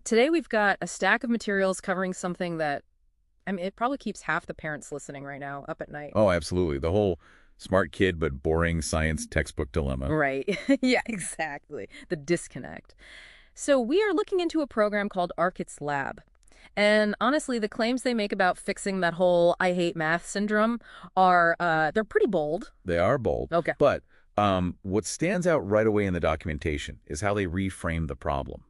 Today we've got a stack of materials covering something that, I mean, it probably keeps half the parents listening right now up at night. Oh, absolutely. The whole smart kid but boring science textbook dilemma. Right. Yeah, exactly. The disconnect. So we are looking into a program called rKits Lab. And honestly, the claims they make about fixing that whole I hate math syndrome are, they're pretty bold. They are bold. Okay. But what stands out right away in the documentation is how they reframe the problem.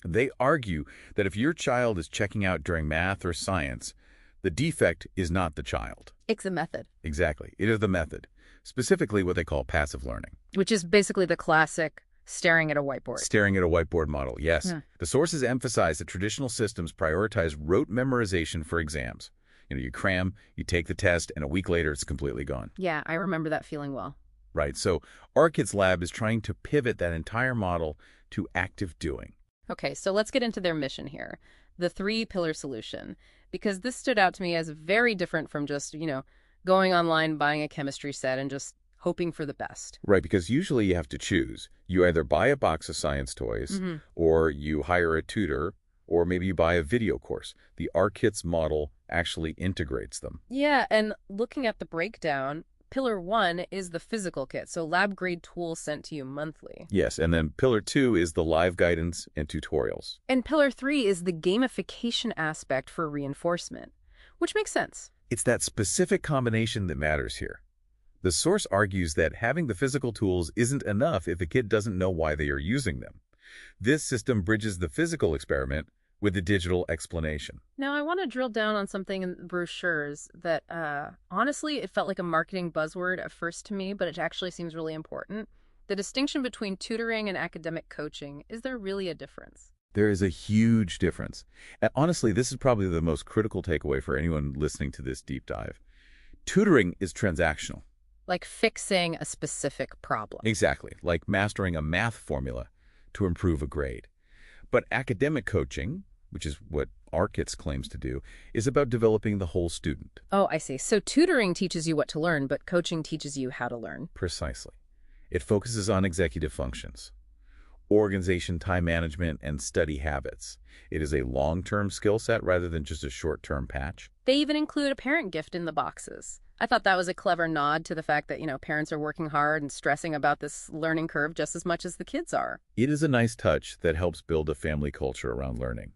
They argue that if your child is checking out during math or science, the defect is not the child. It's a method, Exactly. It is the method, specifically what they call passive learning. which is basically the classic staring at a whiteboard. Staring at a whiteboard model, yes. Yeah. The sources emphasize that traditional systems prioritize rote memorization for exams. You cram, you take the test, and a week later it's completely gone. Yeah, I remember that feeling well. Right, so rKits Lab is trying to pivot that entire model to active doing. Okay, so let's get into their mission here. The three-pillar solution. Because this stood out to me as very different from just, going online, buying a chemistry set, and just hoping for the best. Right, because usually you have to choose. You either buy a box of science toys, or you hire a tutor, or maybe you buy a video course. The rKits model actually integrates them. Yeah, and looking at the breakdown, Pillar 1 is the physical kit, so lab-grade tools sent to you monthly. Yes, and then Pillar 2 is the live guidance and tutorials. And Pillar 3 is the gamification aspect for reinforcement, which makes sense. It's that specific combination that matters here. The source argues that having the physical tools isn't enough if a kid doesn't know why they are using them. This system bridges the physical experiment with the digital explanation. Now, I want to drill down on something in the brochures that, honestly, it felt like a marketing buzzword at first to me, but it actually seems really important. The distinction between tutoring and academic coaching, is there really a difference? There is a huge difference. And honestly, this is probably the most critical takeaway for anyone listening to this deep dive. Tutoring is transactional. Like fixing a specific problem. Exactly, like mastering a math formula to improve a grade. But academic coaching, which is what rKits claims to do, is about developing the whole student. Oh, I see. So tutoring teaches you what to learn, but coaching teaches you how to learn. Precisely. It focuses on executive functions, organization, time management, and study habits. It is a long-term skill set rather than just a short-term patch. They even include a parent gift in the boxes. I thought that was a clever nod to the fact that, parents are working hard and stressing about this learning curve just as much as the kids are. It is a nice touch that helps build a family culture around learning.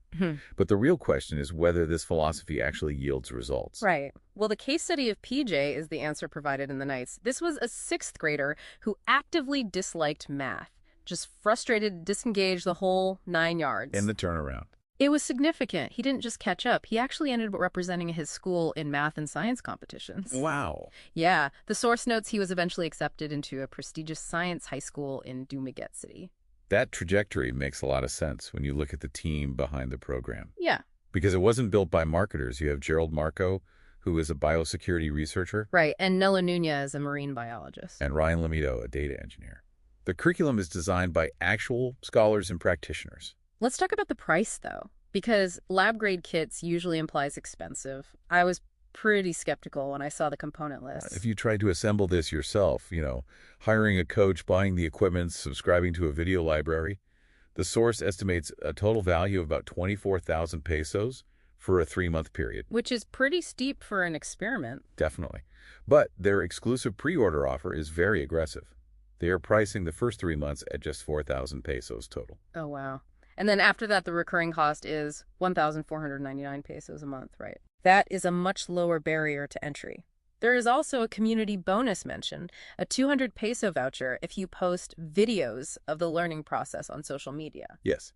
But the real question is whether this philosophy actually yields results. Right. Well, the case study of PJ is the answer provided in the notes. This was a sixth grader who actively disliked math, just frustrated, disengaged, the whole 9 yards. And the turnaround. It was significant. He didn't just catch up. He actually ended up representing his school in math and science competitions. Wow. Yeah. The source notes he was eventually accepted into a prestigious science high school in Dumaguete City. That trajectory makes a lot of sense when you look at the team behind the program. Yeah. Because it wasn't built by marketers. You have Gerald Marco, who is a biosecurity researcher, Right. And Nella Nunez, a marine biologist. and Ryan Lamido, a data engineer. The curriculum is designed by actual scholars and practitioners. Let's talk about the price, though, because lab-grade kits usually implies expensive. I was pretty skeptical when I saw the component list. If you tried to assemble this yourself, hiring a coach, buying the equipment, subscribing to a video library, the source estimates a total value of about 24,000 pesos for a 3-month period. Which is pretty steep for an experiment. Definitely. But their exclusive pre-order offer is very aggressive. They are pricing the first 3 months at just 4,000 pesos total. Oh, wow. And then after that, the recurring cost is 1,499 pesos a month, right? That is a much lower barrier to entry. There is also a community bonus mentioned, a 200 peso voucher if you post videos of the learning process on social media. Yes,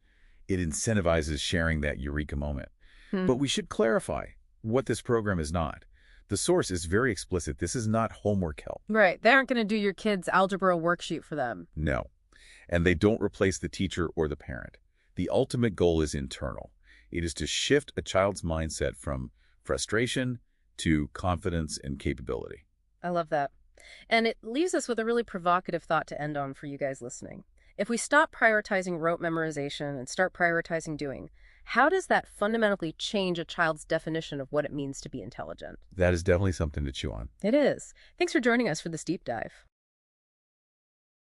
it incentivizes sharing that eureka moment. But we should clarify what this program is not. The source is very explicit. This is not homework help. Right. They aren't going to do your kid's algebra worksheet for them. No. And they don't replace the teacher or the parent. The ultimate goal is internal. It is to shift a child's mindset from frustration to confidence and capability. I love that. And it leaves us with a really provocative thought to end on for you guys listening. If we stop prioritizing rote memorization and start prioritizing doing, how does that fundamentally change a child's definition of what it means to be intelligent? That is definitely something to chew on. It is. Thanks for joining us for this deep dive.